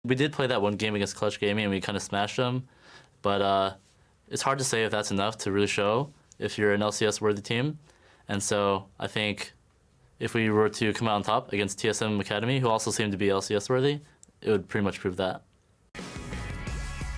We did play that one game against Clutch Gaming and we kind of smashed them, but it's hard to say if that's enough to really show if you're an LCS worthy team. And so I think if we were to come out on top against TSM Academy, who also seem to be LCS worthy, it would pretty much prove that.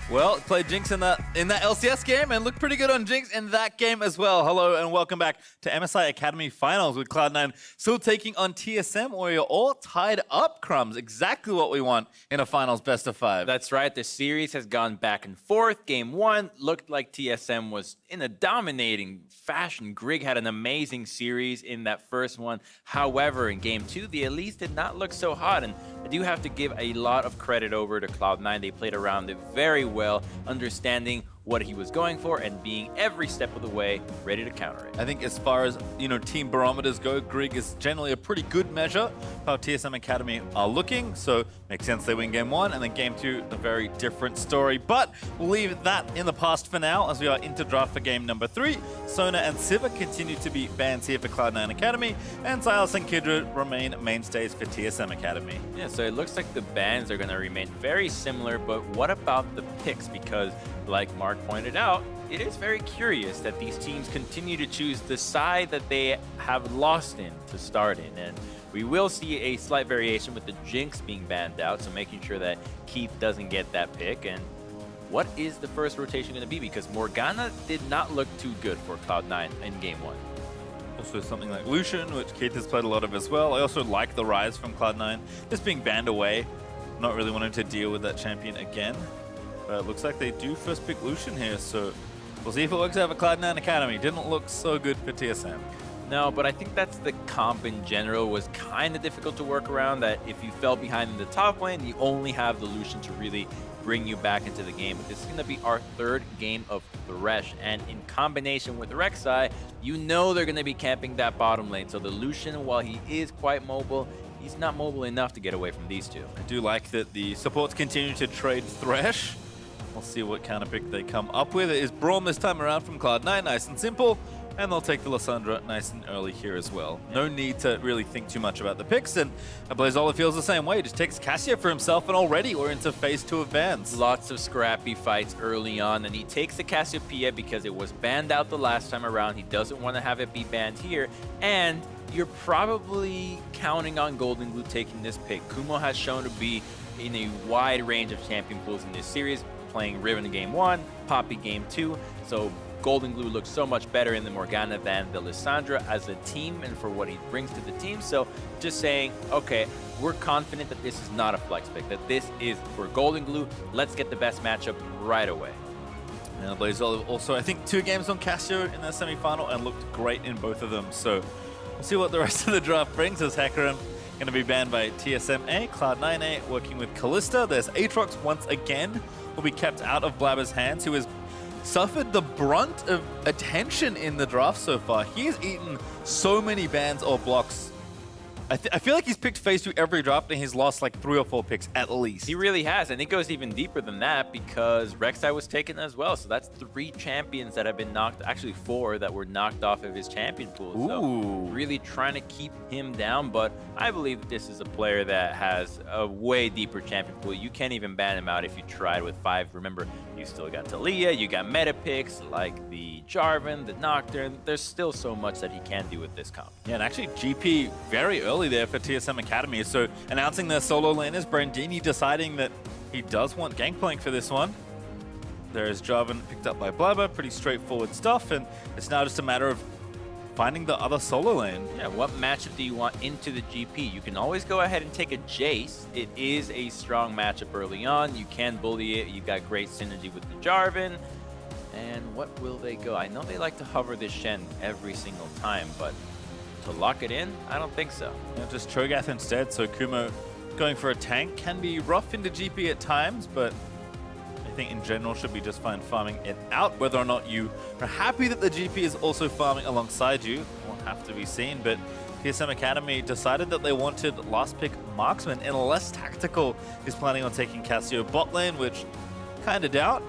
Well, played Jinx in that LCS game and looked pretty good on Jinx in that game as well. Hello and welcome back to MSI Academy Finals with Cloud9 still taking on TSM, where you're all tied up, Crumbs. Exactly what we want in a finals best of 5. That's right. The series has gone back and forth. Game 1 looked like TSM was in a dominating fashion. Grig had an amazing series in that first one. However, in Game 2, the Elites did not look so hot, and I do have to give a lot of credit over to Cloud9. They played around it very well, understanding what he was going for and being every step of the way ready to counter it. I think as far as, team barometers go, Grig is generally a pretty good measure of how TSM Academy are looking. So makes sense they win Game 1, and then Game 2, a very different story. But we'll leave that in the past for now as we are into draft for Game number 3. Sona and Siva continue to be bans here for Cloud9 Academy, and Silas and Kindred remain mainstays for TSM Academy. Yeah, so it looks like the bans are going to remain very similar, but what about the picks? Because like Mark pointed out, it is very curious that these teams continue to choose the side that they have lost in to start in. And we will see a slight variation with the Jinx being banned out, so making sure that Keith doesn't get that pick. And what is the first rotation going to be? Because Morgana did not look too good for Cloud9 in Game 1. Also something like Lucian, which Keith has played a lot of as well. I also like the Rise from Cloud9, just being banned away. Not really wanting to deal with that champion again. But it looks like they do first pick Lucian here, so we'll see if it works out for Cloud9 Academy. Didn't look so good for TSM. No, but I think that's the comp in general was kind of difficult to work around, that if you fell behind in the top lane, you only have the Lucian to really bring you back into the game. But this is going to be our 3rd game of Thresh, and in combination with Rek'Sai, you know they're going to be camping that bottom lane. So the Lucian, while he is quite mobile, he's not mobile enough to get away from these two. I do like that the supports continue to trade Thresh. We'll see what counter pick they come up with. It is Braum this time around from Cloud9, nice and simple. And they'll take the Lissandra nice and early here as well. No need to really think too much about the picks, and Blazola feels the same way. Just takes Cassia for himself, and already we're into phase 2 of bans. Lots of scrappy fights early on, and he takes the Cassiopeia because it was banned out the last time around. He doesn't want to have it be banned here, and you're probably counting on Golden Glue taking this pick. Kumo has shown to be in a wide range of champion pools in this series, playing Riven in Game 1, Poppy Game 2, so Golden Glue looks so much better in the Morgana than the Lissandra as a team and for what he brings to the team. So just saying, okay, we're confident that this is not a flex pick, that this is for Golden Glue. Let's get the best matchup right away. And Blazola also, I think, 2 games on Cassio in their semi-final and looked great in both of them. So we'll see what the rest of the draft brings, as Hekarim going to be banned by TSMA, Cloud9A working with Callista. There's Aatrox once again, will be kept out of Blabber's hands, who has suffered the brunt of attention in the draft so far. He has eaten so many bans or blocks. I feel like he's picked phase 2 every draft and he's lost like 3 or 4 picks at least. He really has, and it goes even deeper than that because Rek'Sai was taken as well. So that's 3 champions that have been knocked, actually 4 that were knocked off of his champion pool. Ooh. So really trying to keep him down, but I believe this is a player that has a way deeper champion pool. You can't even ban him out if you tried with 5. Remember, you still got Talia, you got meta picks like the Jarvan, the Nocturne. There's still so much that he can do with this comp. Yeah, and actually GP very early there for TSM Academy. So announcing their solo laners, Brandini deciding that he does want Gangplank for this one. There is Jarvan picked up by Blabber, pretty straightforward stuff, and it's now just a matter of finding the other solo lane. Yeah, what matchup do you want into the GP? You can always go ahead and take a Jace. It is a strong matchup early on. You can bully it. You got great synergy with the Jarvan. And what will they go? I know they like to hover this Shen every single time, but to lock it in, I don't think so. Yeah, just Cho'Gath instead, so Kumo going for a tank can be rough into GP at times, but I think in general should be just fine farming it out. Whether or not you are happy that the GP is also farming alongside you will have to be seen, but TSM Academy decided that they wanted last pick Marksman, and less tactical is planning on taking Cassio bot lane, which kind of doubt,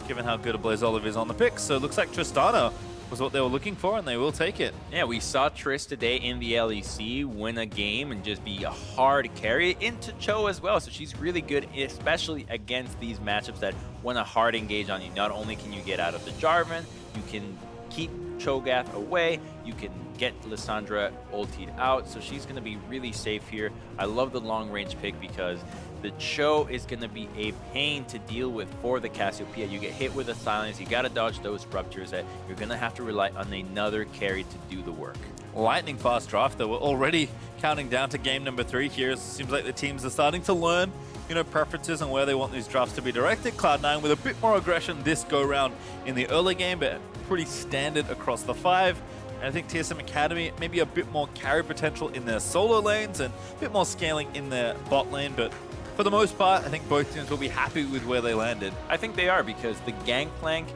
given how good a Blazola is on the pick. So it looks like Tristana was what they were looking for, and they will take it. Yeah, we saw Triss today in the LEC win a game and just be a hard carry into Cho as well. So she's really good, especially against these matchups that want a hard engage on you. Not only can you get out of the Jarvan, you can keep Cho'Gath away, you can get Lissandra ultied out, so she's going to be really safe here. I love the long range pick because the Cho is going to be a pain to deal with for the Cassiopeia. You get hit with a silence, you got to dodge those ruptures that you're going to have to rely on another carry to do the work. Lightning fast draft though. We're already counting down to game number 3 here. It seems like the teams are starting to learn, you know, preferences and where they want these drafts to be directed. Cloud9 with a bit more aggression this go round in the early game, but pretty standard across the 5. And I think TSM Academy maybe a bit more carry potential in their solo lanes and a bit more scaling in their bot lane, but for the most part, I think both teams will be happy with where they landed. I think they are, because the Gangplank,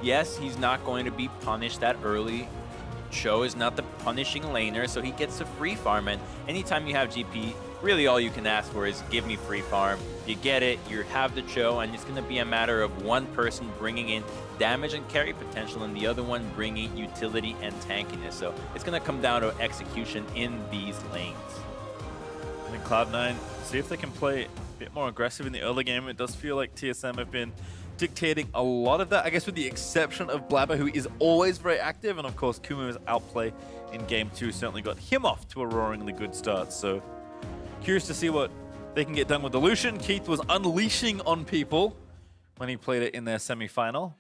yes, he's not going to be punished that early. Cho is not the punishing laner, so he gets a free farm, and anytime you have GP, really all you can ask for is give me free farm. You get it, you have the Cho, and it's going to be a matter of one person bringing in damage and carry potential and the other one bringing utility and tankiness. So it's going to come down to execution in these lanes. I think Cloud9, see if they can play a bit more aggressive in the early game. It does feel like TSM have been dictating a lot of that, I guess with the exception of Blabber, who is always very active, and of course Kumu's outplay in game 2 certainly got him off to a roaringly good start. So curious to see what they can get done with the Lucian. Keith was unleashing on people when he played it in their semi-final.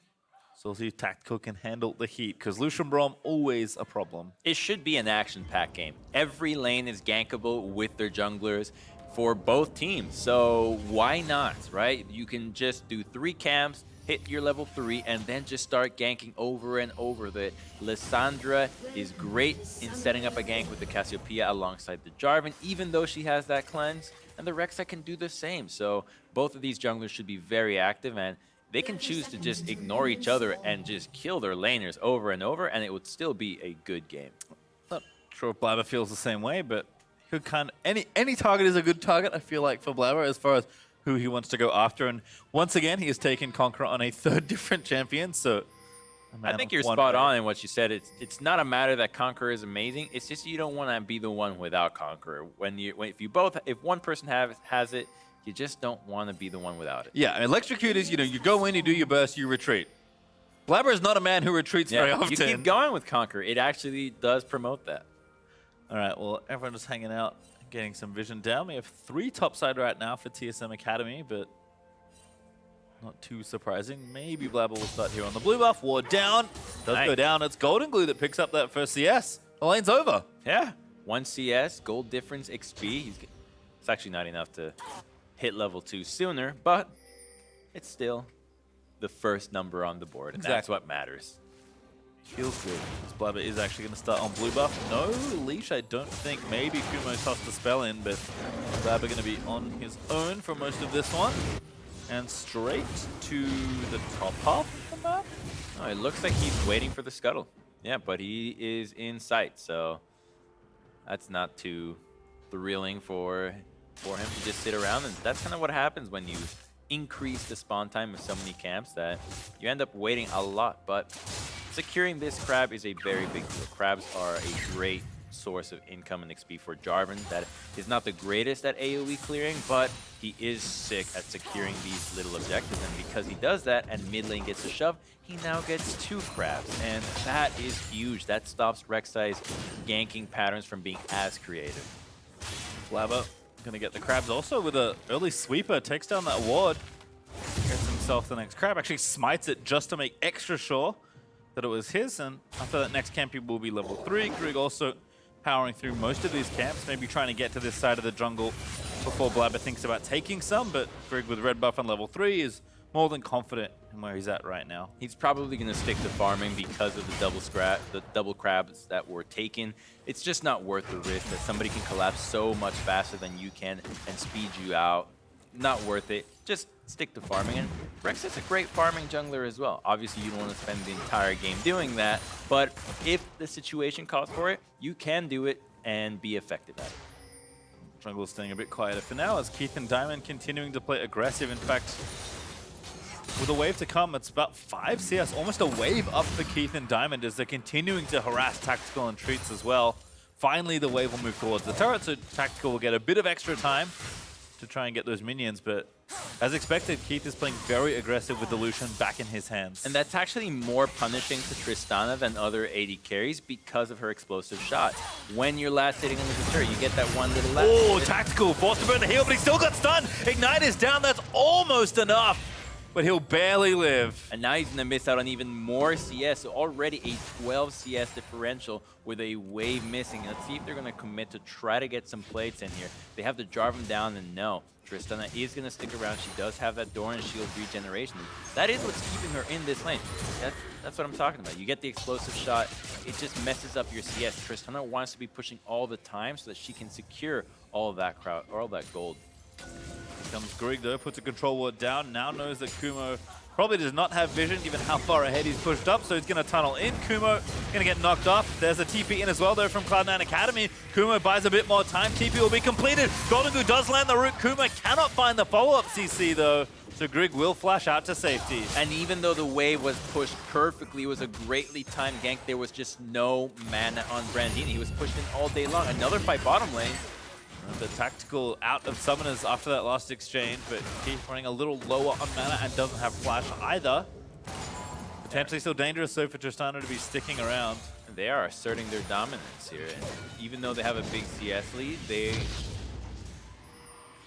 So we'll see if Tactical can handle the heat, because Lucian Braum always a problem. It should be an action-packed game. Every lane is gankable with their junglers for both teams, so why not, right? You can just do 3 camps, hit your level 3, and then just start ganking over and over. The Lissandra is great in setting up a gank with the Cassiopeia alongside the Jarvan, even though she has that cleanse, and the Rek'Sai can do the same. So both of these junglers should be very active, and they can choose to just ignore each other and just kill their laners over and over, and it would still be a good game. Not sure if Blabber feels the same way, but who can any target is a good target, I feel like, for Blabber as far as who he wants to go after. And once again, he has taken Conqueror on a 3rd different champion, so I think you're spot on in what you said. It's not a matter that Conqueror is amazing. It's just you don't want to be the one without Conqueror. If one person has it, you just don't want to be the one without it. Yeah, and Electrocute is, you know, you go in, you do your burst, you retreat. Blabber is not a man who retreats very often. You keep going with Conqueror. It actually does promote that. All right, well, everyone just hanging out, getting some vision down. We have 3 topside right now for TSM Academy, but not too surprising. Maybe Blabber will start here on the blue buff. Ward down. Does go down. It's Golden Glue that picks up that first CS. The lane's over. Yeah. 1 CS, gold difference XP. It's actually not enough to hit level 2 sooner, but it's still the first number on the board, and that's what matters. Feels good. This Blabber is actually going to start on blue buff. No leash, I don't think. Maybe Kumo tossed the spell in, but Blabber going to be on his own for most of this one. And straight to the top half of the map. Oh, it looks like he's waiting for the scuttle. Yeah, but he is in sight, so that's not too thrilling for him to just sit around. And that's kind of what happens when you increase the spawn time of so many camps, that you end up waiting a lot. But securing this crab is a very big deal. Crabs are a great source of income and XP for Jarvan. That is not the greatest at AoE clearing, but he is sick at securing these little objectives. And because he does that and mid lane gets a shove, he now gets 2 crabs. And that is huge. That stops Rek'Sai's ganking patterns from being as creative. Blabber going to get the crabs also with an early sweeper. Takes down that ward. Gets himself the next crab. Actually smites it just to make extra sure that it was his. And after that next camp, he will be level 3. Grig also powering through most of these camps, maybe trying to get to this side of the jungle before Blabber thinks about taking some, but Grig with red buff on level 3 is more than confident in where he's at right now. He's probably going to stick to farming because of the double crabs that were taken. It's just not worth the risk that somebody can collapse so much faster than you can and speed you out. Not worth it. Just stick to farming. And Rek'Sai's a great farming jungler as well. Obviously, you don't want to spend the entire game doing that, but if the situation calls for it, you can do it and be effective at it. Jungle is staying a bit quieter for now as Keith and Diamond continuing to play aggressive. In fact, with a wave to come, it's about 5 CS, almost a wave up for Keith and Diamond as they're continuing to harass Tactical and Treats as well. Finally, the wave will move towards the turret, so Tactical will get a bit of extra time to try and get those minions, but as expected, Keith is playing very aggressive with the Lucian back in his hands. And that's actually more punishing to Tristana than other AD carries because of her explosive shot. When you're last hitting into the turret, you get that one little last. Oh, Tactical forced to burn the heal, but he still got stunned. Ignite is down, that's almost enough, but he'll barely live. And now he's going to miss out on even more CS. So already a 12 CS differential with a wave missing. Let's see if they're going to commit to try to get some plates in here. They have to drive him down, and no. Tristana is going to stick around. She does have that Doran shield regeneration. That is what's keeping her in this lane. That's what I'm talking about. You get the explosive shot. It just messes up your CS. Tristana wants to be pushing all the time so that she can secure all of that crowd, or all that gold. Here comes Grig though, puts a control ward down, now knows that Kumo probably does not have vision given how far ahead he's pushed up, so he's going to tunnel in. Kumo going to get knocked off. There's a TP in as well though from Cloud9 Academy. Kumo buys a bit more time, TP will be completed. Golden Glue does land the root. Kumo cannot find the follow-up CC though, so Grig will flash out to safety. And even though the wave was pushed perfectly, it was a greatly timed gank, there was just no mana on Brandini. He was pushed in all day long. Another fight bottom lane. The Tactical out of summoners after that last exchange, but Keith running a little lower on mana and doesn't have flash either. Potentially still dangerous so for Tristana to be sticking around. They are asserting their dominance here, and even though they have a big CS lead, they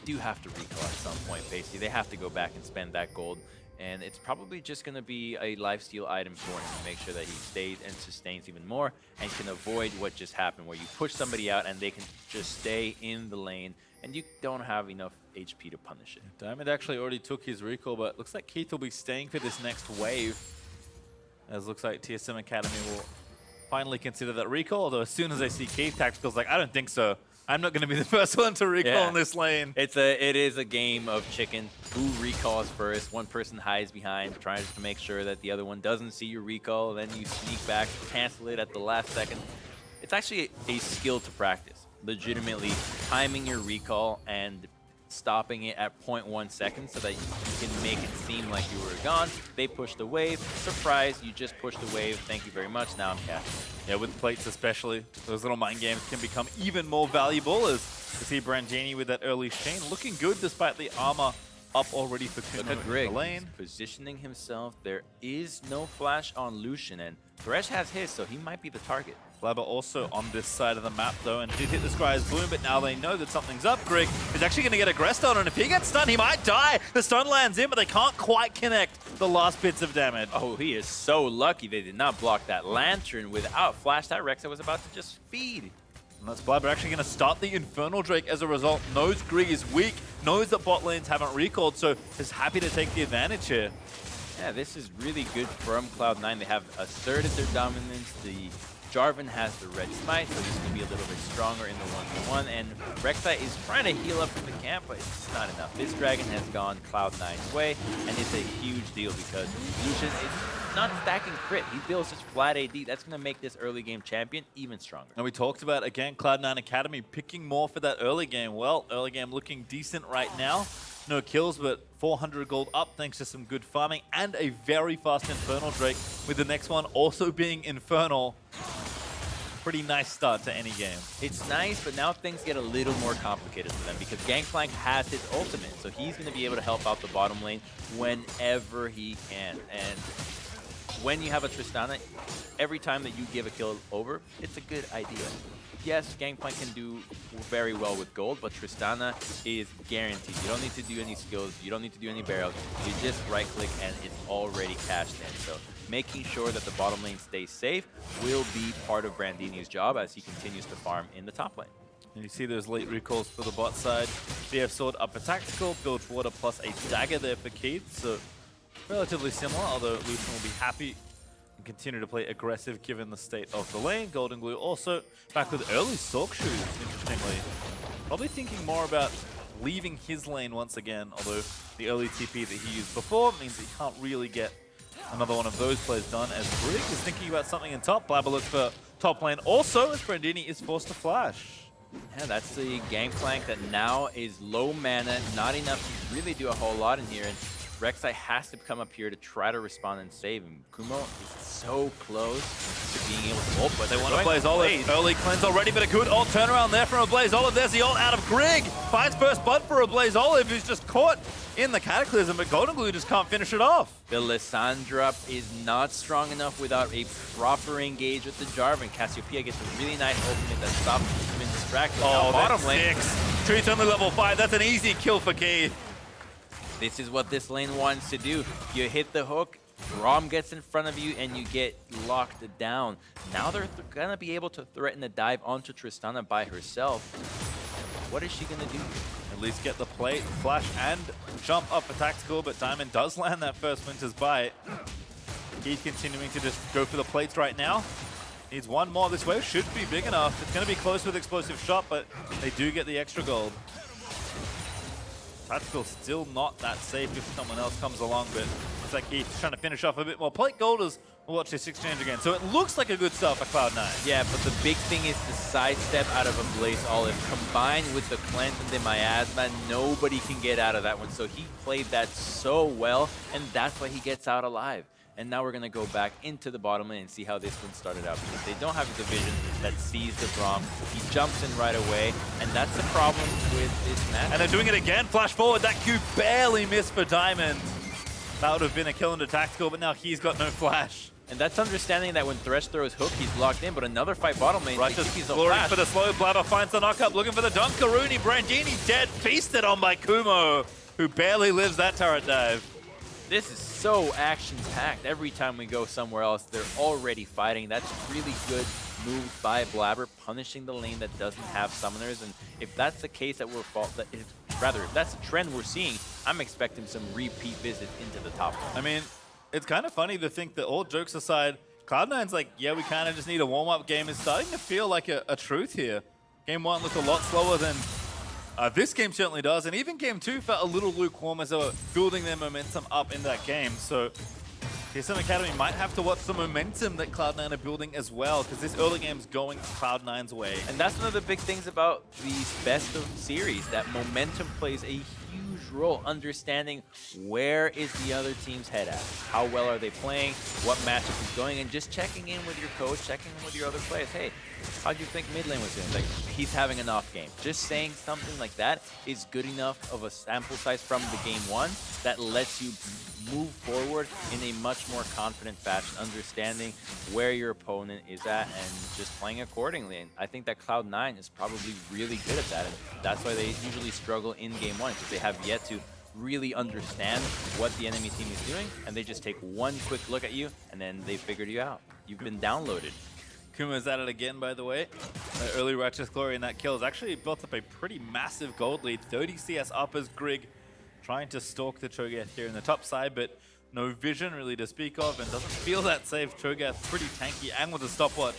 do have to recall at some point, basically. They have to go back and spend that gold, and it's probably just going to be a lifesteal item for him to make sure that he stays and sustains even more and can avoid what just happened, where you push somebody out and they can just stay in the lane and you don't have enough HP to punish it. Diamond actually already took his recall, but looks like Keith will be staying for this next wave, as looks like TSM Academy will finally consider that recall, although as soon as they see Keith, Tactical's like, I don't think so. I'm not going to be the first one to recall in this lane. It is a game of chicken. Who recalls first? One person hides behind, trying to make sure that the other one doesn't see your recall, then you sneak back, cancel it at the last second. It's actually a skill to practice. Legitimately timing your recall and stopping it at 0.1 seconds so that you can make it seem like you were gone. They pushed the wave. Surprise, you just pushed the wave. Thank you very much. Now I'm casting. Yeah, with plates especially, those little mind games can become even more valuable, as you see Brandini with that early Shane looking good despite the armor up already for Kumo Look at Grig. in the lane. He's positioning himself. There is no flash on Lucian, and Thresh has his, so he might be the target. FLICKR also on this side of the map though, and did hit the Scry's Bloom, but now they know that something's up. Grig is actually going to get aggressed on, and if he gets stunned, he might die. The stun lands in, but they can't quite connect the last bits of damage. Oh, he is so lucky they did not block that Lantern without flash. That Rexa was about to just feed. And that's FLICKR actually going to start the Infernal Drake as a result. Knows Grig is weak, knows that bot lanes haven't recalled, so is happy to take the advantage here. Yeah, this is really good from Cloud9. They have asserted their dominance. The Jarvan has the red smite, so he's going to be a little bit stronger in the 1v1. And Rek'Sai is trying to heal up from the camp, but it's not enough. This dragon has gone Cloud9's way, and it's a huge deal because Lucian is not stacking crit. He builds just flat AD. That's going to make this early game champion even stronger. And we talked about, again, Cloud9 Academy picking more for that early game. Well, early game looking decent right now. No kills, but 400 gold up thanks to some good farming and a very fast Infernal Drake, with the next one also being Infernal. Pretty nice start to any game. It's nice, but now things get a little more complicated for them because Gangplank has his ultimate, so he's going to be able to help out the bottom lane whenever he can. And when you have a Tristana, every time that you give a kill over, it's a good idea. Yes, Gangplank can do very well with gold, but Tristana is guaranteed. You don't need to do any skills, you don't need to do any barrels, you just right-click and it's already cashed in. So making sure that the bottom lane stays safe will be part of Brandini's job as he continues to farm in the top lane. And you see those late recalls for the bot side. BF Sword up a tactical, build water plus a dagger there for Keith, so relatively similar, although Lucian will be happy and continue to play aggressive given the state of the lane. Golden Glue also back with early Sork shoes, interestingly. Probably thinking more about leaving his lane once again, although the early TP that he used before means that he can't really get another one of those plays done, as Grig is thinking about something in top. FLICKR looks for top lane also, as Brandini is forced to flash. Yeah, that's the Gangplank that now is low mana, not enough to really do a whole lot in here. And Rek'Sai has to come up here to try to respond and save him. Kumo is so close to being able to ult, but They want to Blaze Olive. Early cleanse already, but a good ult turnaround there from a Blaze Olive. There's the ult out of Grig. Finds first blood for a Blaze Olive, who's just caught in the Cataclysm, but Golden Glue just can't finish it off. The Lissandra is not strong enough without a proper engage with the Jarvan. Cassiopeia gets a really nice ultimate that stops him from being distracted. Oh, now, bottom lane. 6. Treat's only level 5. That's an easy kill for Keith. This is what this lane wants to do. You hit the hook, Rom gets in front of you, and you get locked down. Now they're gonna be able to threaten a dive onto Tristana by herself. What is she gonna do? At least get the plate, flash, and jump up for Tactical, but Diamond does land that first Winter's Bite. Keith continuing to just go for the plates right now. Needs one more. This wave should be big enough. It's gonna be close with Explosive Shot, but they do get the extra gold. Tactical still not that safe if someone else comes along, but it's like he's trying to finish off a bit more. Plate Golders will watch this exchange again. So it looks like a good start for Cloud9. Yeah, but the big thing is the sidestep out of a Blaze Olive combined with the cleanse and the miasma. Nobody can get out of that one. So he played that so well, and that's why he gets out alive. And now we're going to go back into the bottom lane and see how this one started out. Because they don't have a division that sees the Braum. He jumps in right away, and that's the problem with this match. And they're doing it again. Flash forward. That Q barely missed for Diamond. That would have been a kill into Tactical, but now he's got no flash. And that's understanding that when Thresh throws hook, he's locked in, but another fight bottom lane. Righteous Glory for the slow. Blabber finds the knockup, looking for the Dunkaroonie. Brandini dead, feasted on by Kumo, who barely lives that turret dive. This is so action-packed. Every time we go somewhere else, they're already fighting. That's really good move by Blabber, punishing the lane that doesn't have summoners. And if that's the case that if that's the trend we're seeing, I'm expecting some repeat visits into the top lane. I mean, it's kind of funny to think that, all jokes aside, Cloud9's like, yeah, we kind of just need a warm-up game. It's starting to feel like a truth here. Game 1 looked a lot slower than this game certainly does, and even game 2 felt a little lukewarm as they were building their momentum up in that game. So TSM Academy might have to watch the momentum that Cloud9 are building as well, because this early game's going Cloud9's way. And that's one of the big things about these best of series, that momentum plays a huge role, understanding where is the other team's head at, how well are they playing, what matchup is going, and just checking in with your coach, checking in with your other players. Hey, how do you think mid lane was doing? Like, he's having an off game. Just saying something like that is good enough of a sample size from the game 1 that lets you move forward in a much more confident fashion, understanding where your opponent is at and just playing accordingly. And I think that Cloud9 is probably really good at that, and that's why they usually struggle in game 1, because they have yet to really understand what the enemy team is doing, and they just take one quick look at you, and then they figured you out. You've been downloaded. Kuma's at it again, by the way. The early Righteous Glory in that kill has actually built up a pretty massive gold lead. 30 CS up as Grig trying to stalk the Cho'Gath here in the top side, but no vision really to speak of, and doesn't feel that safe. Cho'Gath pretty tanky and with a stopwatch.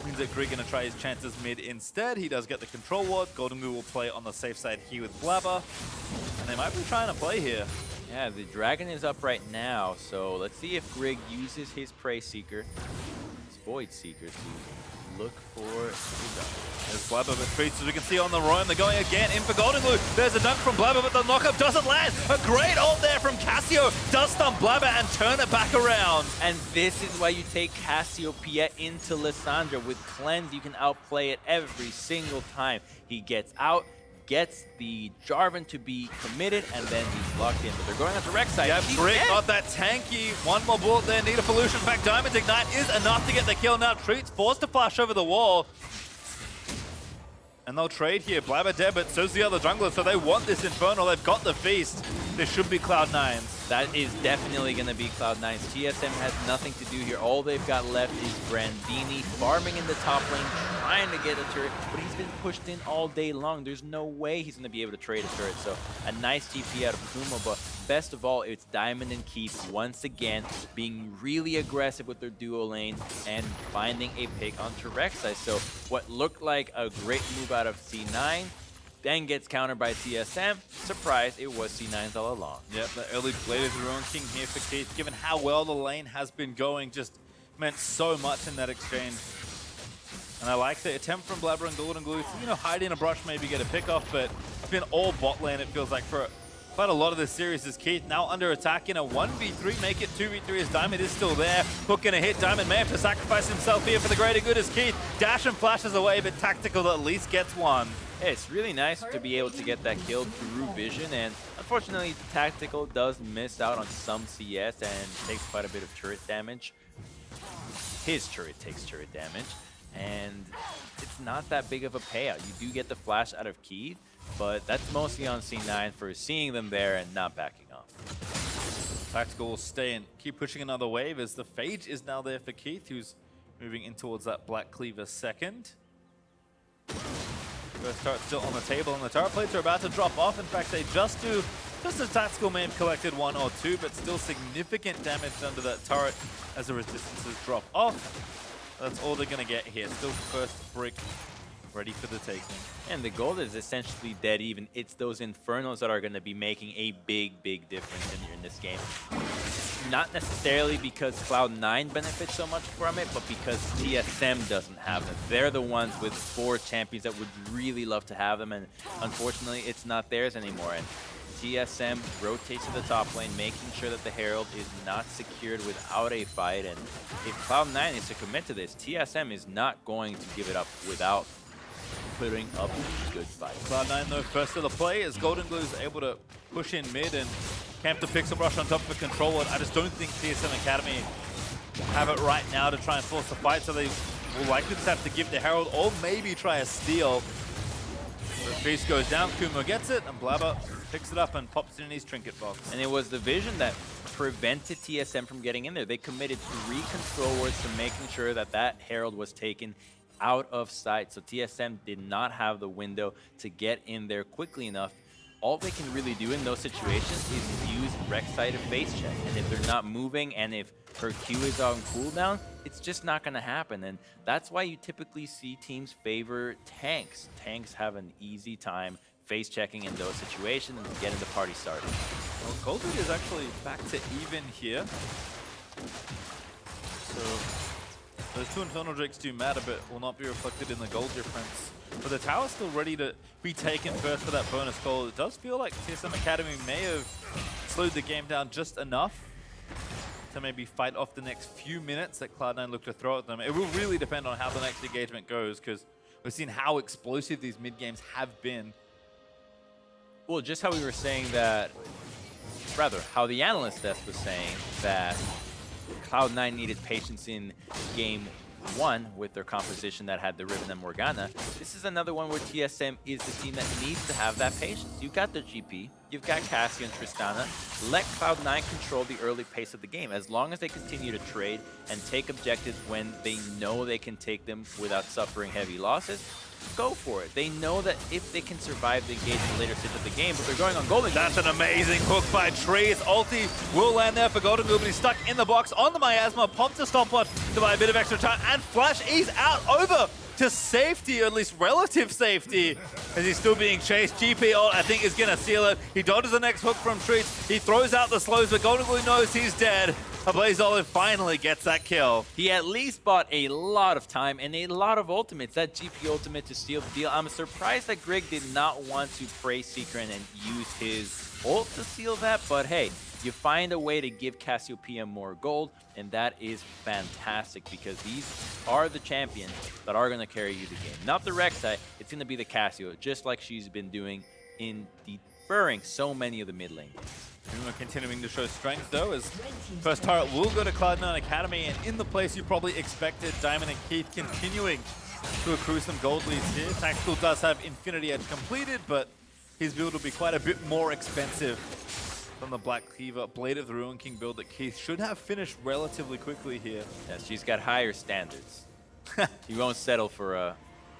Means that Grig gonna try his chances mid instead. He does get the control ward. Golden Glue will play on the safe side here with Blabber, and they might be trying to play here. Yeah, the dragon is up right now, so let's see if Grig uses his Prey Seeker, his Void Seeker, to look for the dunk. There's Blabber, but Treats, as we can see on the roam, they're going again in for Golden Glue. There's a dunk from Blabber, but the knockup doesn't land. A great ult there from Cassio. Does stun Blabber and turn it back around. And this is why you take Cassiopeia into Lissandra. With Cleanse, you can outplay it every single time. He gets out, gets the Jarvan to be committed, and then he's locked in. But they're going on to Rek'Sai. Yeah, Grig got that tanky. One more bullet there, need a pollution. In fact, Diamond's Ignite is enough to get the kill. Now Treats forced to flash over the wall. And they'll trade here. Blabber dead, but so's the other jungler, so they want this Infernal. They've got the feast. This should be Cloud9's. That is definitely going to be Cloud9's. TSM has nothing to do here. All they've got left is Brandini farming in the top lane, trying to get a turret, but he's been pushed in all day long. There's no way he's going to be able to trade a turret. So a nice TP out of Kumo, but best of all, it's Diamond and Keith once again being really aggressive with their duo lane and finding a pick onto Rek'Sai. So what looked like a great move out of C9 then gets countered by TSM. Surprise, it was C9's all along. Yep, the early Blade of the Ruin King here for Keith, given how well the lane has been going, just meant so much in that exchange. And I like the attempt from Blabber and Golden Glue to, hide in a brush, maybe get a pick off, but it's been all bot lane, it feels like, for quite a lot of this series is Keith now under attack in a 1v3, make it 2v3 as Diamond is still there. Hook gonna hit, Diamond may have to sacrifice himself here for the greater good as Keith dash and flashes away, but Tactical at least gets one. Yeah, it's really nice to be able to get that kill through vision, and unfortunately Tactical does miss out on some CS and takes quite a bit of turret damage. His turret takes turret damage, and it's not that big of a payout. You do get the flash out of Keith, but that's mostly on C9 for seeing them there and not backing off. Tactical will stay and keep pushing another wave as the Phage is now there for Keith, who's moving in towards that Black Cleaver second. First turret still on the table, and the turret plates are about to drop off. In fact, they just do. Just as Tactical may have collected 1 or 2, but still significant damage under that turret as the resistances drop off. That's all they're going to get here. Still first brick ready for the taking. And the gold is essentially dead even. It's those Infernos that are going to be making a big, big difference in this game. Not necessarily because Cloud9 benefits so much from it, but because TSM doesn't have them. They're the ones with 4 champions that would really love to have them, and unfortunately it's not theirs anymore. And TSM rotates to the top lane, making sure that the Herald is not secured without a fight. And if Cloud9 is to commit to this, TSM is not going to give it up without putting up a good fight. Cloud9 though first to the play as Golden Glue is able to push in mid and camp the Pixel Rush on top of a control ward. I just don't think TSM Academy have it right now to try and force the fight, so they will likely just have to give the Herald or maybe try a steal. The Feast goes down, Kumo gets it, and Blabber picks it up and pops it in his trinket box. And it was the vision that prevented TSM from getting in there. They committed 3 control wards to making sure that that Herald was taken out of sight. So TSM did not have the window to get in there quickly enough. All they can really do in those situations is use Rek'Sai to face check. And if they're not moving and if her Q is on cooldown, it's just not going to happen. And that's why you typically see teams favor tanks. Tanks have an easy time face checking in those situations and getting the party started. Well, Golden is actually back to even here. So those 2 Infernal Drakes do matter, but will not be reflected in the gold difference. But the tower's still ready to be taken first for that bonus goal. It does feel like TSM Academy may have slowed the game down just enough to maybe fight off the next few minutes that Cloud9 look to throw at them. It will really depend on how the next engagement goes, because we've seen how explosive these mid games have been. Well, just how we were saying that, rather, how the analyst desk was saying that Cloud9 needed patience in game 1 with their composition that had the Riven and Morgana. This is another one where TSM is the team that needs to have that patience. You've got the GP, you've got Cassie and Tristana. Let Cloud9 control the early pace of the game. As long as they continue to trade and take objectives when they know they can take them without suffering heavy losses, go for it. They know that if they can survive the engagement later stage of the game, but they're going on Golden. That's an amazing hook by Tree. His ulti will land there for Golden Glue, but he's stuck in the box on the Miasma. Pops a stopwatch to buy a bit of extra time, and Flash is out over to safety, or at least relative safety, as he's still being chased. GP ult, I think, is going to seal it. He dodges the next hook from Trees. He throws out the slows, but Golden Glue knows he's dead. Blaze Olive finally gets that kill. He at least bought a lot of time and a lot of ultimates. That GP ultimate to seal the deal. I'm surprised that Greg did not want to pray Secret and use his ult to seal that, but hey, you find a way to give Cassiopeia more gold, and that is fantastic because these are the champions that are going to carry you the game. Not the Rek'Sai, it's going to be the Cassio, just like she's been doing in deferring so many of the mid lane games. We're continuing to show strength though, as first turret will go to Cloud9 Academy, and in the place you probably expected, Diamond and Keith continuing to accrue some gold leads here. Tactical does have Infinity Edge completed, but his build will be quite a bit more expensive than the Black Cleaver Blade of the Ruin King build that Keith should have finished relatively quickly here. Yes, she's got higher standards. He won't settle for a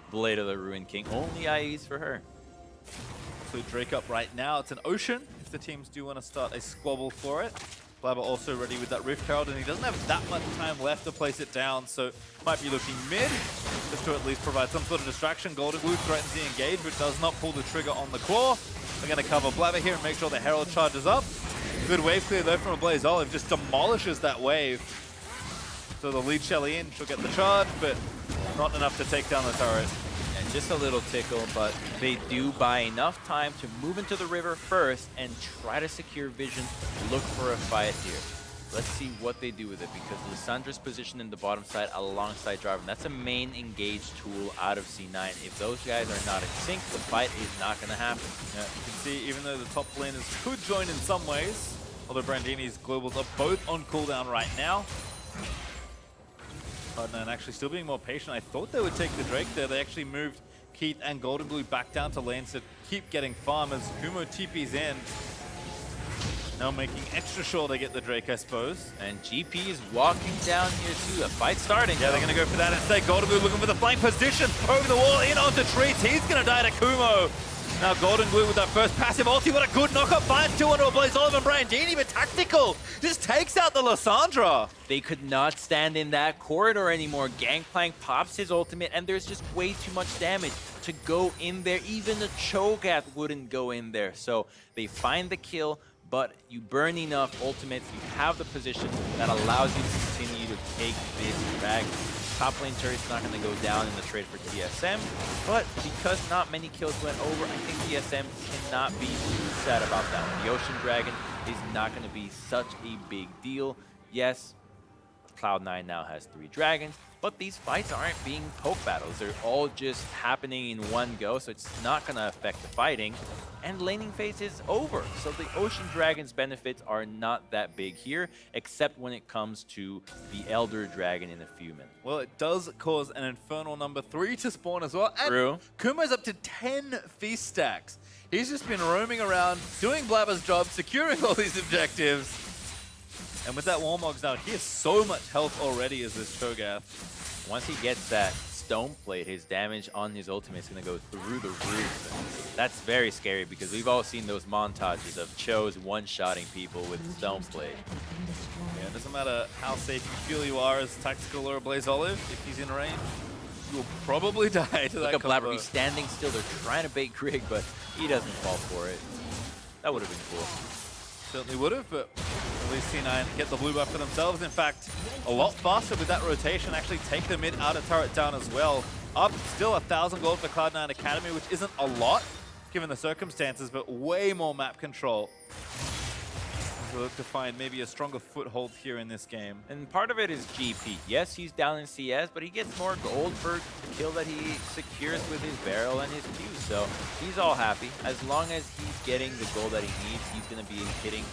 Blade of the Ruin King, only IEs for her. So Drake up right now, it's an Ocean if the teams do want to start a squabble for it. Blabber also ready with that Rift Herald, and he doesn't have that much time left to place it down, so might be looking mid, just to at least provide some sort of distraction. Golden Glue threatens the engage, but does not pull the trigger on the claw. We're going to cover Blabber here and make sure the Herald charges up. Good wave clear though from a Blaze Olive, just demolishes that wave. So the lead Shelly in, she'll get the charge, but not enough to take down the turret. And just a little tickle, but they do buy enough time to move into the river first and try to secure vision, look for a fight here. Let's see what they do with it, because Lissandra's positioned in the bottom side alongside Jarvan. That's a main engaged tool out of C9. If those guys are not in sync, the fight is not going to happen. Yeah, you can see even though the top laners could join in some ways, although Brandini's globals are both on cooldown right now. Cloud9 actually still being more patient. I thought they would take the Drake there. They actually moved Keith and Golden Blue back down to lanes to keep getting farm as Kumo TP's in. Now making extra sure they get the Drake, I suppose. And GP is walking down here too. A fight starting. Yeah, they're going to go for that instead. Golden Blue looking for the flank position. Over the wall, in onto Trees. He's going to die to Kumo. Now Golden Blue with that first passive ulti. What a good knockup. Finds 2 onto a Blaze Olive and Brandini, but tactical. Just takes out the Lissandra. They could not stand in that corridor anymore. Gangplank pops his ultimate, and there's just way too much damage to go in there. Even the Cho'Gath wouldn't go in there. So they find the kill, but you burn enough ultimates, you have the position that allows you to continue to take this drag. Top lane turret's not going to go down in the trade for TSM, but because not many kills went over, I think TSM cannot be too sad about that one. The Ocean Dragon is not going to be such a big deal. Yes, Cloud9 now has 3 dragons, but these fights aren't being poke battles. They're all just happening in one go, so it's not going to affect the fighting. And laning phase is over, so the Ocean Dragon's benefits are not that big here, except when it comes to the Elder Dragon in a few minutes. Well, it does cause an Infernal number 3 to spawn as well. And True. Kumo's up to 10 feast stacks. He's just been roaming around, doing Blabber's job, securing all these objectives. And with that Warmogs down, he has so much health already as this Cho'Gath. Once he gets that Stone Plate, his damage on his ultimate is going to go through the roof. And that's very scary because we've all seen those montages of Cho's one-shotting people with Stone Plate. Yeah, it doesn't matter how safe you feel you are as Tactical or a Blaze Olive, if he's in range, you'll probably die to that Look at Blabber, combo. he's standing still. They're trying to bait Greg, but he doesn't fall for it. That would have been cool. Certainly would have, but at least C9 get the blue buff for themselves. In fact, a lot faster with that rotation. Actually take the mid outer turret down as well. Up still 1,000 gold for Cloud9 Academy, which isn't a lot given the circumstances, but way more map control. We'll look to find maybe a stronger foothold here in this game. And part of it is GP. Yes, he's down in CS, but he gets more gold for the kill that he secures with his barrel and his Q. So he's all happy. As long as he's getting the gold that he needs, he's going to be hitting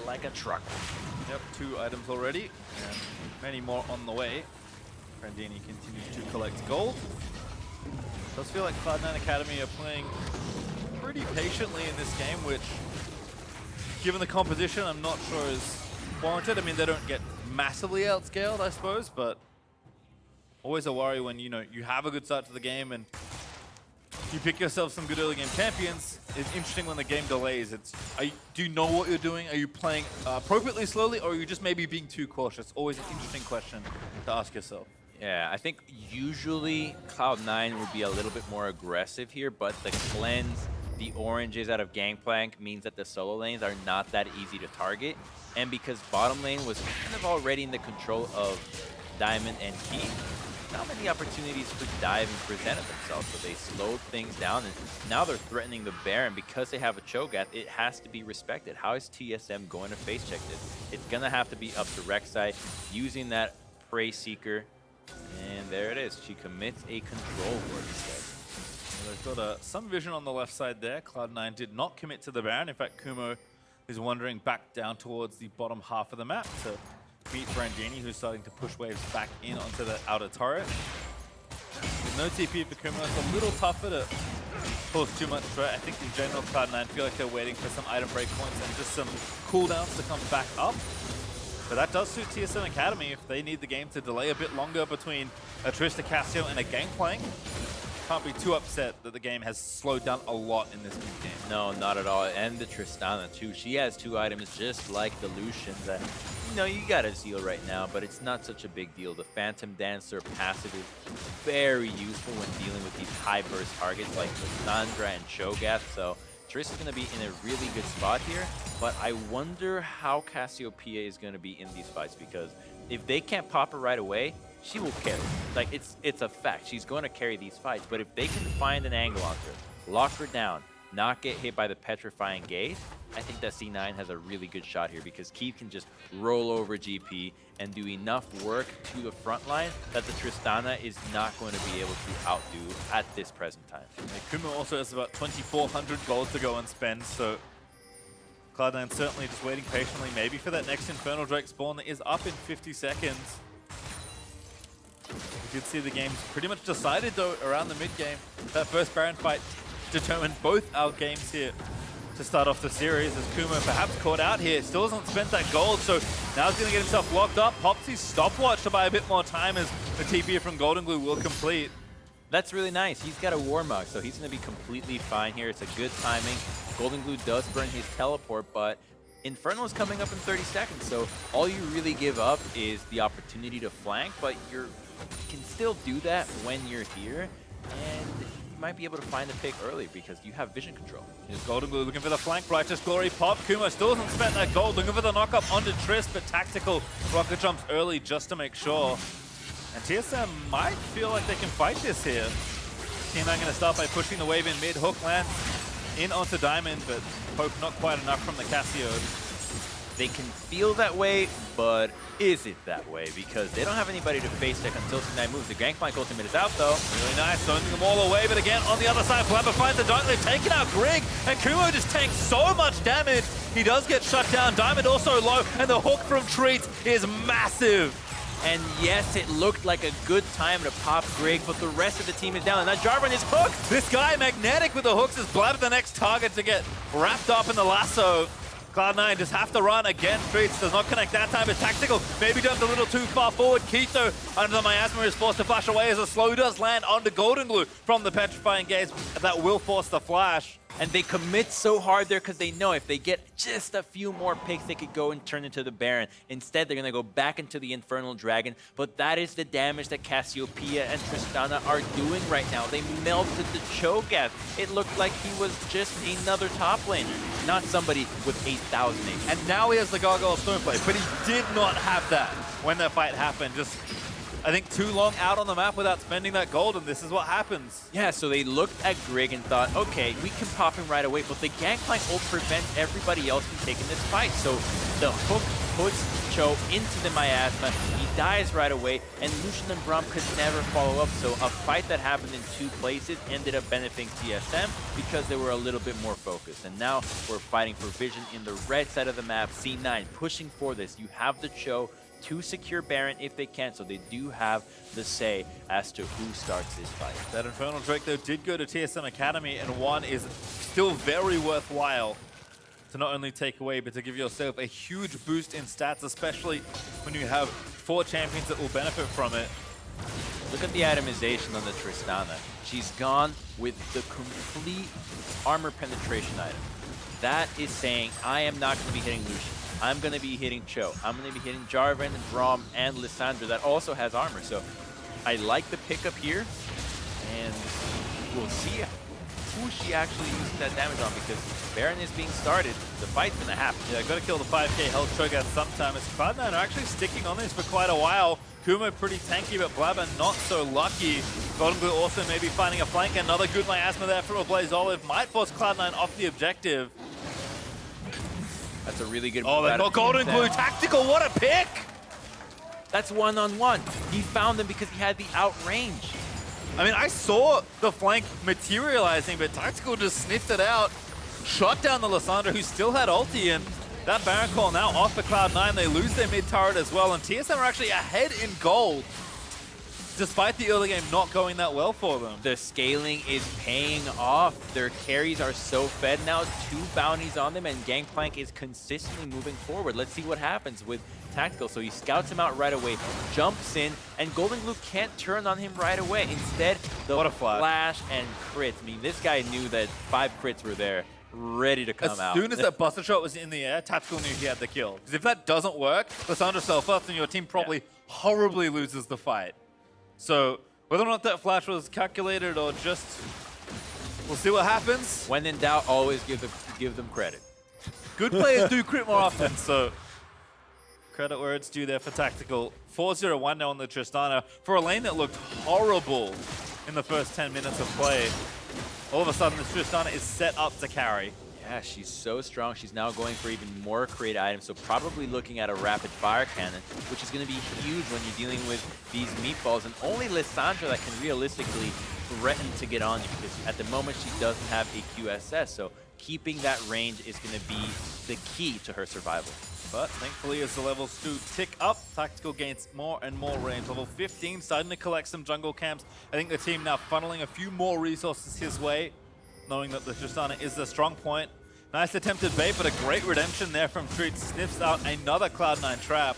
like a truck. Yep, 2 items already, and many more on the way. Brandini continues to collect gold. Does feel like Cloud9 Academy are playing pretty patiently in this game, which, given the composition, I'm not sure is warranted. I mean, they don't get massively outscaled, I suppose, but always a worry when, you know, you have a good start to the game and you pick yourself some good early game champions. It's interesting when the game delays. Do you know what you're doing? Are you playing appropriately slowly, or are you just maybe being too cautious? Always an interesting question to ask yourself. Yeah, I think usually Cloud9 would be a little bit more aggressive here, but the cleanse, the oranges out of Gangplank means that the solo lanes are not that easy to target. And because bottom lane was kind of already in the control of Diamond and Keith, not many opportunities for diving presented themselves, so they slowed things down, and now they're threatening the Baron. Because they have a Cho'Gath, it has to be respected. How is TSM going to face check this? It's going to have to be up to Rek'Sai using that Prey Seeker, and there it is. She commits a control ward instead. Well, they've got some vision on the left side there. Cloud9 did not commit to the Baron. In fact, Kumo is wandering back down towards the bottom half of the map to meet Brandini, who's starting to push waves back in onto the outer turret. With no TP for Kumo, it's a little tougher to cause too much threat. I think in general, Cloud9 feel like they're waiting for some item breakpoints and just some cooldowns to come back up. But that does suit TSM Academy if they need the game to delay a bit longer between a Trista Cassio and a Gangplank. Can't be too upset that the game has slowed down a lot in this game. No, not at all. And the Tristana too. She has 2 items just like the Lucian that, you know, you gotta seal right now, but it's not such a big deal. The Phantom Dancer passive is very useful when dealing with these high burst targets like Lissandra and Cho'Gath. So Triss is going to be in a really good spot here, but I wonder how Cassiopeia is going to be in these fights, because if they can't pop her right away, she will carry. Like, it's a fact. She's going to carry these fights. But if they can find an angle on her, lock her down, not get hit by the petrifying gaze, I think that C9 has a really good shot here because Keith can just roll over GP and do enough work to the front line that the Tristana is not going to be able to outdo at this present time. Kuma also has about 2,400 gold to go and spend, so Cloud9 certainly just waiting patiently, maybe for that next Infernal Drake spawn that is up in 50 seconds. We did see the game's pretty much decided though around the mid game. That first Baron fight determined both our games here to start off the series, as Kuma perhaps caught out here. Still hasn't spent that gold, so now he's going to get himself locked up. Pops his stopwatch to buy a bit more time as the TP from Golden Glue will complete. That's really nice. He's got a Warmog, so he's going to be completely fine here. It's a good timing. Golden Glue does burn his teleport, but Infernal is coming up in 30 seconds, so all you really give up is the opportunity to flank, but you can still do that when you're here, and you might be able to find the pick early because you have vision control. Here's Golden Glue looking for the flank. Righteous Glory pop. Kuma still hasn't spent that gold. Looking for the knock-up onto Trist, but tactical rocket jumps early just to make sure. And TSM might feel like they can fight this here. Team going to start by pushing the wave in mid. Hook lands in onto Diamond, but Poke not quite enough from the Cassio. They can feel that way, but is it that way? Because they don't have anybody to face tech until C9 moves. The Gangplank ultimate is out though. Really nice, zoning them all away, but again, on the other side, Flabber finds the Dunk. They've taken out Grig, and Kumo just tanks so much damage. He does get shut down. Diamond also low, and the hook from Treats is massive. And yes, it looked like a good time to pop Grig, but the rest of the team is down. And now Jarvan is hooked. This guy, Magnetic with the hooks, is Blabber the next target to get wrapped up in the lasso. Cloud9 just have to run again. Streets does not connect that time. It's tactical. Maybe jumped a little too far forward. Keto under the miasma is forced to flash away as a slow does land onto Golden Glue from the petrifying gaze. That will force the flash. And they commit so hard there because they know if they get just a few more picks, they could go and turn into the Baron. Instead, they're going to go back into the Infernal Dragon. But that is the damage that Cassiopeia and Tristana are doing right now. They melted the Cho'Gath. It looked like he was just another top laner, not somebody with 8,000 HP. And now he has the Gargoyle Stoneplay, but he did not have that when that fight happened. Just, I think, too long out on the map without spending that gold, and this is what happens. Yeah, so they looked at Grig and thought, okay, we can pop him right away, but the Gangplank ult prevents everybody else from taking this fight. So the hook puts Cho into the miasma, he dies right away, and Lucian and Braum could never follow up. So a fight that happened in two places ended up benefiting TSM because they were a little bit more focused. And now we're fighting for vision in the red side of the map. C9 pushing for this. You have the Cho to secure Baron if they can, so they do have the say as to who starts this fight. That Infernal Drake, though, did go to TSM Academy, and one is still very worthwhile to not only take away, but to give yourself a huge boost in stats, especially when you have 4 champions that will benefit from it. Look at the itemization on the Tristana. She's gone with the complete armor penetration item. That is saying, I am not going to be hitting Lucian. I'm going to be hitting Cho. I'm going to be hitting Jarvan and Braum and Lissandra that also has armor. So I like the pickup here, and we'll see who she actually uses that damage on because Baron is being started. The fight's going to happen. Yeah, got to kill the 5k health Cho'Gath sometime. As Cloud9 are actually sticking on this for quite a while. Kuma pretty tanky, but Blabber not so lucky. Golden Glue also maybe finding a flank. Another good miasma there from a Blaze Olive. Might force Cloud9 off the objective. That's a really good move. Oh, they got Golden Glue tactical. What a pick! That's one-on-one. He found them because he had the outrange. I mean, I saw the flank materializing, but Tactical just sniffed it out. Shot down the Lissandra, who still had ulti, and that Baron call now off for Cloud9. They lose their mid turret as well, and TSM are actually ahead in gold, despite the early game not going that well for them. The scaling is paying off. Their carries are so fed now. 2 bounties on them, and Gangplank is consistently moving forward. Let's see what happens with Tactical. So he scouts him out right away, jumps in, and Golden Glue can't turn on him right away. Instead, the what a flash and crits. I mean, this guy knew that 5 crits were there, ready to come out. As soon as that Buster Shot was in the air, Tactical knew he had the kill. Because if that doesn't work, Lissandra self-up, then your team probably horribly loses the fight. So whether or not that flash was calculated or just, we'll see what happens. When in doubt, always give them credit. Good players do crit more often, so Credit where it's due there for Tactical. 4-0-1 now on the Tristana for a lane that looked horrible in the first 10 minutes of play. All of a sudden, this Tristana is set up to carry. Yeah, she's so strong. She's now going for even more create items, so probably looking at a rapid fire cannon, which is going to be huge when you're dealing with these meatballs. And only Lissandra that can realistically threaten to get on you, because at the moment she doesn't have a QSS, so keeping that range is going to be the key to her survival. But thankfully, as the levels do tick up, Tactical gains more and more range. Level 15, starting to collect some jungle camps. I think the team now funneling a few more resources his way, knowing that the Tristana is the strong point. Nice attempted bait, but a great redemption there from Treats. Sniffs out another Cloud9 trap.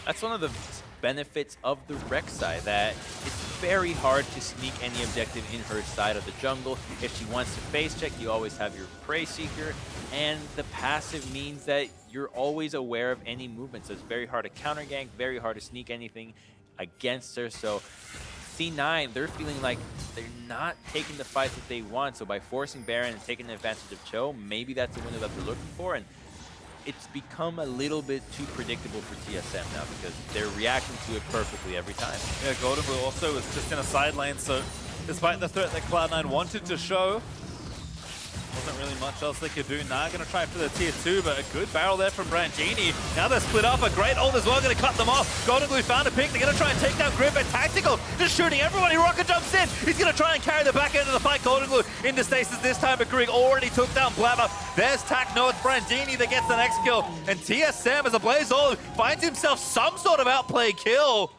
That's one of the benefits of the Rek'Sai, that it's very hard to sneak any objective in her side of the jungle. If she wants to face check, you always have your Prey Seeker, and the passive means that you're always aware of any movement, so it's very hard to counter gank, very hard to sneak anything against her. So C9, they're feeling like they're not taking the fights that they want, so by forcing Baron and taking advantage of Cho, maybe that's the window that they're looking for. And it's become a little bit too predictable for TSM now, because they're reacting to it perfectly every time. Yeah, Golden Blue also was just in a side lane, so despite the threat that Cloud9 wanted to show, wasn't really much else they could do. Now gonna try for the tier 2, but a good barrel there from Brandini. Now they're split up, a great ult as well, gonna cut them off. Golden Glue found a pick, they're gonna try and take down Grip, and Tactical just shooting everybody. Rocket jumps in, he's gonna try and carry the back end of the fight. Golden Glue into stasis this time, but Grig already took down Blabber. There's Tac, no, it's Brandini that gets the next kill, and TSM as a Blaze Olive finds himself some sort of outplay kill.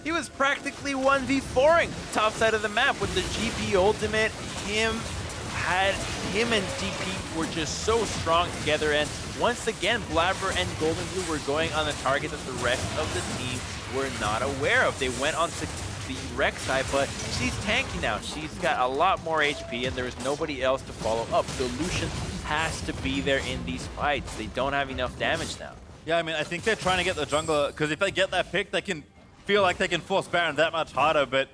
He was practically 1v4ing top side of the map with the GP ultimate. Him and DP were just so strong together, and once again, Blabber and Golden Blue were going on a target that the rest of the team were not aware of. They went on to the Rek'Sai, but she's tanky now. She's got a lot more HP, and there is nobody else to follow up. So Lucian has to be there in these fights. They don't have enough damage now. Yeah, I mean, I think they're trying to get the jungler, because if they get that pick, they can feel like they can force Baron that much harder, but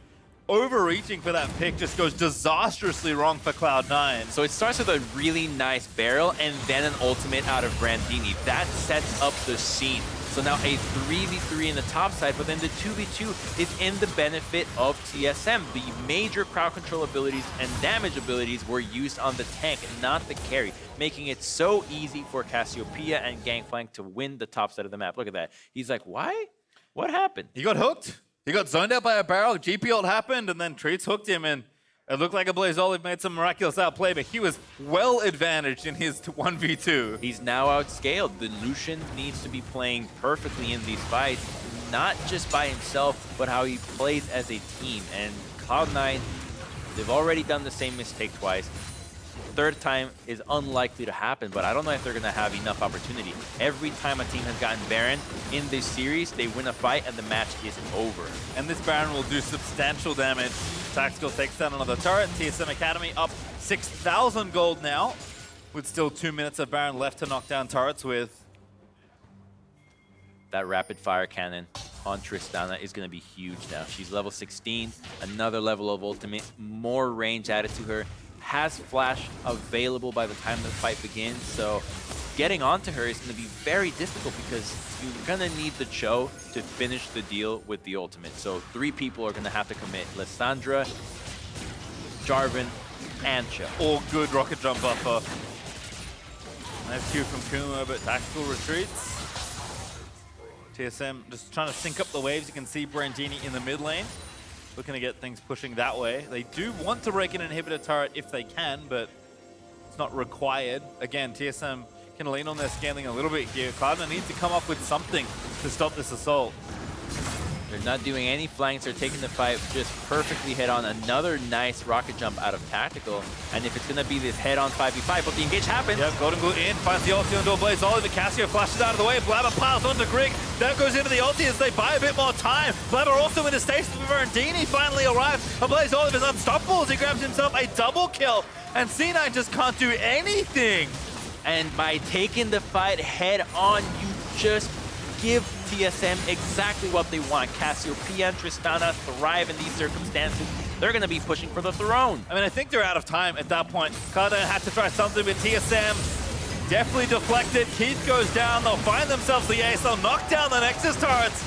overreaching for that pick just goes disastrously wrong for Cloud9. So it starts with a really nice barrel and then an ultimate out of Brandini. That sets up the scene. So now a 3v3 in the top side, but then the 2v2 is in the benefit of TSM. The major crowd control abilities and damage abilities were used on the tank, not the carry, making it so easy for Cassiopeia and Gangplank to win the top side of the map. Look at that. He's like, why? What happened? He got hooked. He got zoned out by a barrel, GP ult happened, and then Treats hooked him, and it looked like a Blaze Olive made some miraculous outplay, but he was well advantaged in his 1v2. He's now outscaled. The Lucian needs to be playing perfectly in these fights, not just by himself, but how he plays as a team. And Cloud9, they've already done the same mistake twice. Third time is unlikely to happen, but I don't know if they're going to have enough opportunity. Every time a team has gotten Baron in this series, they win a fight and the match is over. And this Baron will do substantial damage. Tactical takes down another turret. TSM Academy up 6,000 gold now, with still 2 minutes of Baron left to knock down turrets with. That rapid fire cannon on Tristana is going to be huge now. She's level 16, another level of ultimate, more range added to her. Has flash available by the time the fight begins, so getting onto her is going to be very difficult because you're going to need the Cho to finish the deal with the ultimate. So 3 people are going to have to commit: Lissandra, Jarvan, and Cho. All good rocket jump buffer. Nice Q from Kuma, but Tactical retreats. TSM just trying to sync up the waves. You can see Brandini in the mid lane, looking to get things pushing that way. They do want to break an inhibitor turret if they can, but it's not required. Again, TSM can lean on their scaling a little bit here. Cloud9 needs to come up with something to stop this assault. They're not doing any flanks. They're taking the fight just perfectly head-on. Another nice rocket jump out of Tactical. And if it's going to be this head-on 5v5, but the engage happens. Yep, Golden Glue in, finds the ulti onto a Blaze Olive. Cassio flashes out of the way. Blabber piles onto Grig. That goes into the ulti as they buy a bit more time. Blabber also into stasis with Verandini finally arrives. A Blaze Olive is unstoppable as he grabs himself a double kill. And C9 just can't do anything. And by taking the fight head-on, you just give TSM exactly what they want. Cassiopeia and Tristana thrive in these circumstances. They're going to be pushing for the throne. I mean, I think they're out of time at that point. Cloud9 had to try something with TSM. definitely deflected. Keith goes down. They'll find themselves the ace. They'll knock down the Nexus turrets.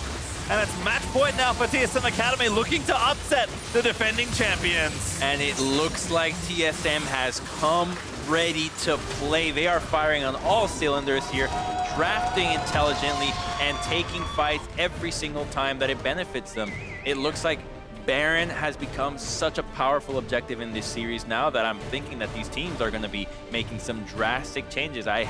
And it's match point now for TSM Academy, looking to upset the defending champions. And it looks like TSM has come ready to play. They are firing on all cylinders here, drafting intelligently and taking fights every single time that it benefits them. It looks like Baron has become such a powerful objective in this series now that I'm thinking that these teams are going to be making some drastic changes. I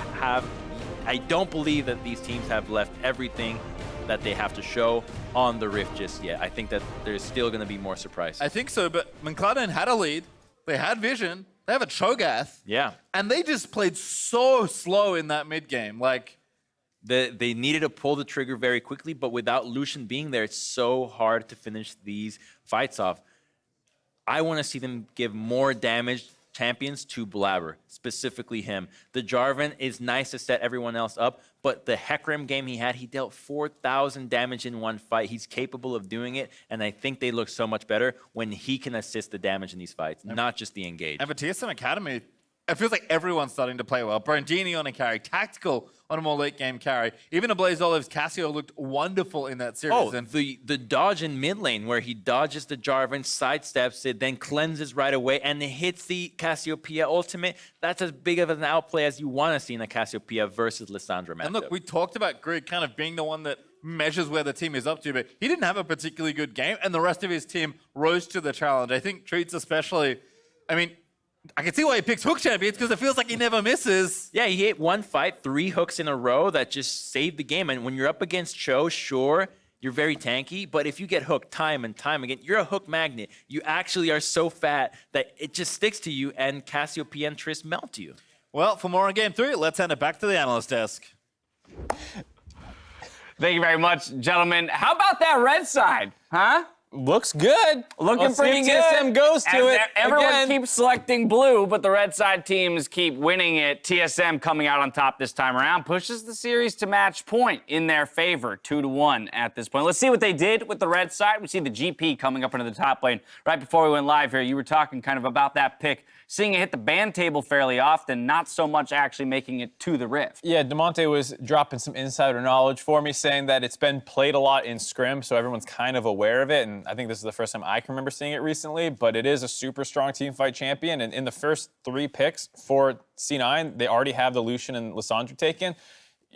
don't believe that these teams have left everything that they have to show on the Rift just yet. I think that there's still going to be more surprises. I think so, but Cloud9 had a lead. They had vision. They have a Cho'Gath. Yeah. And they just played so slow in that mid game. Like, they needed to pull the trigger very quickly, but without Lucian being there, it's so hard to finish these fights off. I want to see them give more damage champions to Blabber, specifically him. The Jarvan is nice to set everyone else up, but the Hecarim game he had, he dealt 4,000 damage in one fight. He's capable of doing it, and I think they look so much better when he can assist the damage in these fights, not just the engage. And for TSM Academy, it feels like everyone's starting to play well. Brandini on a carry, Tactical on a more late game carry. Even a Blaze Olive's Cassio looked wonderful in that series. Oh, and the dodge in mid lane where he dodges the Jarvan, sidesteps it, then cleanses right away, and hits the Cassiopeia ultimate. That's as big of an outplay as you want to see in a Cassiopeia versus Lissandra matchup. And look, we talked about Grig kind of being the one that measures where the team is up to, but he didn't have a particularly good game, and the rest of his team rose to the challenge. I think Treats especially, I mean, I can see why he picks hook champions because it feels like he never misses. Yeah, he hit one fight, 3 hooks in a row that just saved the game. And when you're up against Cho, sure, you're very tanky, but if you get hooked time and time again, you're a hook magnet. You actually are so fat that it just sticks to you, and Cassiopeia and Triss melt you. Well, for more on Game 3, let's hand it back to the analyst desk. Thank you very much, gentlemen. How about that red side, huh? Looks good. Looking pretty good. TSM goes to it. Everyone again. keeps selecting blue, but the red side teams keep winning it. TSM coming out on top this time around pushes the series to match point in their favor, 2-1 at this point. Let's see what they did with the red side. We see the GP coming up into the top lane. Right before we went live here, you were talking kind of about that pick, seeing it hit the ban table fairly often, not so much actually making it to the Rift. Yeah, DeMonte was dropping some insider knowledge for me, saying that it's been played a lot in Scrim, so everyone's kind of aware of it, and I think this is the first time I can remember seeing it recently, but it is a super strong teamfight champion, and in the first 3 picks for C9, they already have the Lucian and Lissandra taken.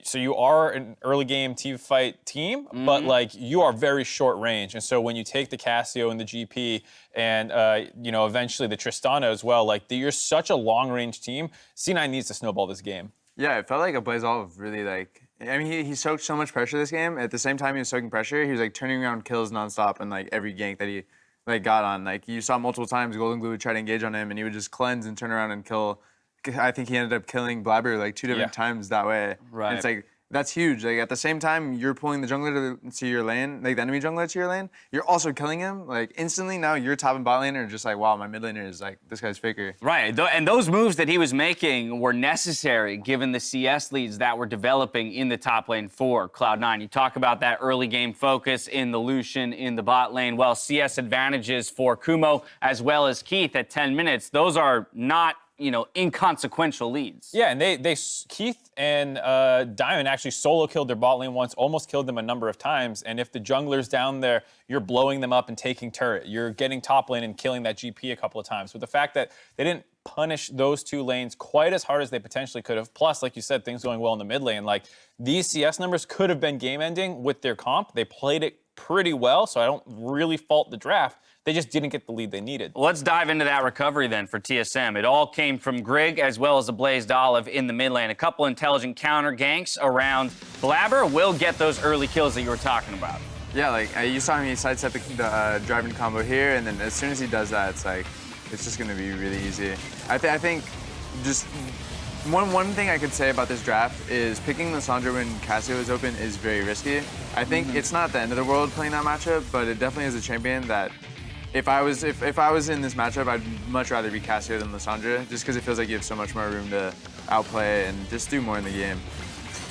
So you are an early game teamfight team, but like you are very short range. And so when you take the Cassio and the GP and eventually the Tristana as well, like you're such a long range team. C9 needs to snowball this game. Yeah, it felt like a Blaze Olive really I mean, he soaked so much pressure this game. At the same time he was soaking pressure, he was like turning around kills nonstop and like every gank that he got on. Like you saw multiple times Golden Glue would try to engage on him and he would just cleanse and turn around and kill. I think he ended up killing Blabber like 2 different times that way. Right. And it's like, that's huge. Like at the same time, you're pulling the jungler to your lane, like the enemy jungler to your lane. You're also killing him. Like instantly now, your top and bot laner are just like, wow, my mid laner is like, this guy's FLICKR. Right, and those moves that he was making were necessary given the CS leads that were developing in the top lane for Cloud9. You talk about that early game focus in the Lucian, in the bot lane. Well, CS advantages for Kumo as well as Keith at 10 minutes. Those are not inconsequential leads. Yeah, and they Keith and Diamond actually solo killed their bot lane once, almost killed them a number of times. And if the jungler's down there, you're blowing them up and taking turret. You're getting top lane and killing that GP a couple of times. With the fact that they didn't punish those 2 lanes quite as hard as they potentially could have. Plus, like you said, things going well in the mid lane. Like these CS numbers could have been game ending with their comp. They played it pretty well, so I don't really fault the draft. They just didn't get the lead they needed. Let's dive into that recovery then for TSM. It all came from Grig as well as a Blazed Olive in the mid lane. A couple intelligent counter ganks around Blabber will get those early kills that you were talking about. Yeah, like you saw him, he sidestep the driving combo here, and then as soon as he does that, it's just gonna be really easy. I think just one thing I could say about this draft is picking Lissandra when Cassio is open is very risky. I think it's not the end of the world playing that matchup, but it definitely is a champion that if I was in this matchup, I'd much rather be Cassio than Lissandra, just because it feels like you have so much more room to outplay and just do more in the game.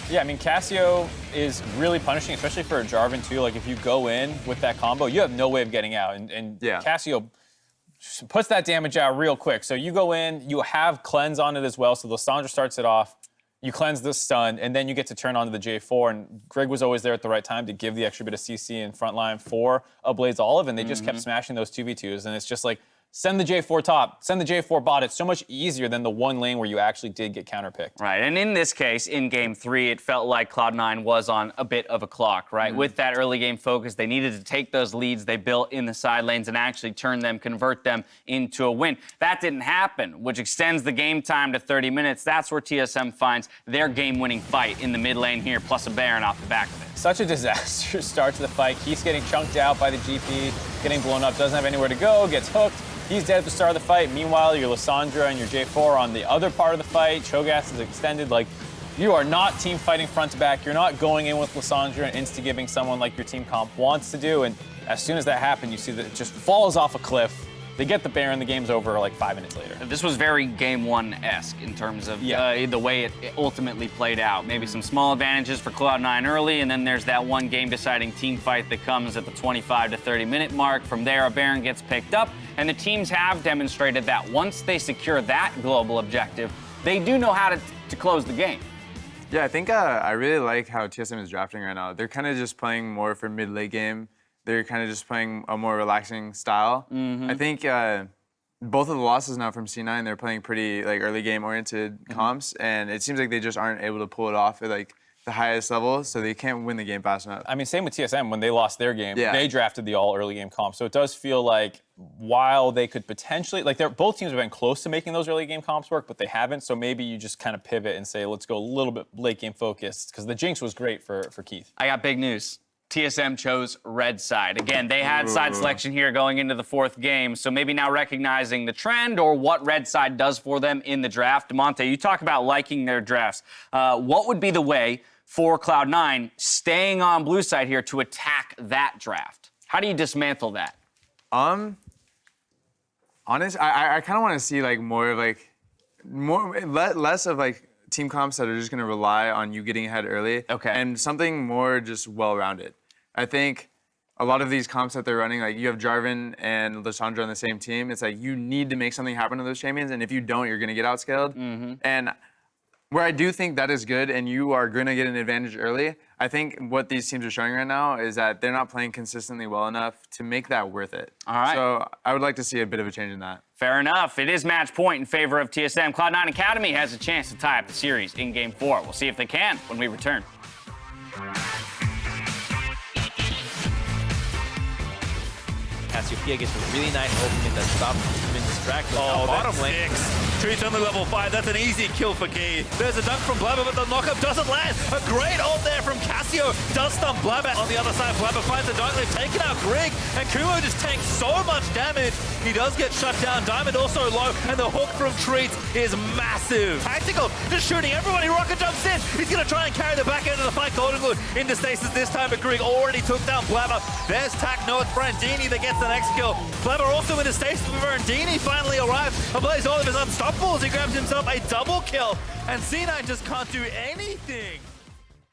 Yeah, I mean, Cassio is really punishing, especially for a Jarvan too. Like if you go in with that combo, you have no way of getting out. And Cassio puts that damage out real quick. So you go in, you have cleanse on it as well. So Lissandra starts it off. you cleanse the stun, and then you get to turn onto the J4. And Greg was always there at the right time to give the extra bit of CC in front line for a Blaze Olive, and they just kept smashing those 2v2s. And it's just like, send the J4 top, send the J4 bot. It's so much easier than the one lane where you actually did get counterpicked. Right, and in this case, in Game 3, it felt like Cloud9 was on a bit of a clock, right? With that early game focus, they needed to take those leads they built in the side lanes and actually turn them, convert them into a win. That didn't happen, which extends the game time to 30 minutes. That's where TSM finds their game-winning fight in the mid lane here, plus a Baron off the back of it. Such a disastrous start to the fight. Keith's getting chunked out by the GP, getting blown up, doesn't have anywhere to go, gets hooked. He's dead at the start of the fight. Meanwhile, your Lissandra and your J4 on the other part of the fight. Cho'Gath is extended. Like, you are not team fighting front to back. You're not going in with Lissandra and insta-giving someone like your team comp wants to do. And as soon as that happened, you see that it just falls off a cliff. They get the Baron, the game's over like 5 minutes later. This was very Game 1-esque in terms of the way it ultimately played out. Maybe some small advantages for Cloud9 early, and then there's that one game-deciding team fight that comes at the 25 to 30-minute mark. From there, a Baron gets picked up, and the teams have demonstrated that once they secure that global objective, they do know how to close the game. Yeah, I think I really like how TSM is drafting right now. They're kind of just playing more for mid-late game. They're kind of just playing a more relaxing style. I think both of the losses now from C9, they're playing pretty like early game oriented comps, and it seems like they just aren't able to pull it off at like the highest level, so they can't win the game fast enough. I mean, same with TSM. When they lost their game, they drafted the all early game comp. So it does feel like while they could potentially, like both teams have been close to making those early game comps work, but they haven't. So maybe you just kind of pivot and say, let's go a little bit late game focused, because the Jinx was great for Keith. I got big news. TSM chose red side. Again, they had side selection here going into the 4th game, so maybe now recognizing the trend or what red side does for them in the draft. Monte, you talk about liking their drafts. What would be the way for Cloud9 staying on blue side here to attack that draft? How do you dismantle that? Honest, I kind of want to see like less of like team comps that are just going to rely on you getting ahead early. And something more just well-rounded. I think a lot of these comps that they're running, like you have Jarvan and Lissandra on the same team, it's like you need to make something happen to those champions, and if you don't, you're going to get outscaled. And where I do think that is good and you are going to get an advantage early, I think what these teams are showing right now is that they're not playing consistently well enough to make that worth it. All right. So I would like to see a bit of a change in that. Fair enough. It is match point in favor of TSM. Cloud9 Academy has a chance to tie up the series in Game 4. We'll see if they can when we return. Cassiopeia gets a really nice opening that stops him in distracted. Oh, bottom that's lane. 6. Treat's only level 5. That's an easy kill for Keith. There's a dunk from Blabber, but the knockup doesn't land. A great ult there from Cassio. Does stun Blabber. On the other side, Blabber finds the dunk. They've taken out Greg, and Kumo just takes so much damage. He does get shut down. Diamond also low, and the hook from Treats is massive. Tactical, just shooting everybody. Rocket jumps in. He's going to try and carry the back end of the fight. Goldenwood into stasis this time, but Greg already took down Blabber. There's Tac North Brandini that gets the next kill. Blabber also into stasis, but Brandini finally arrives. Blaze Olive is unstoppable as he grabs himself a double kill, and C9 just can't do anything.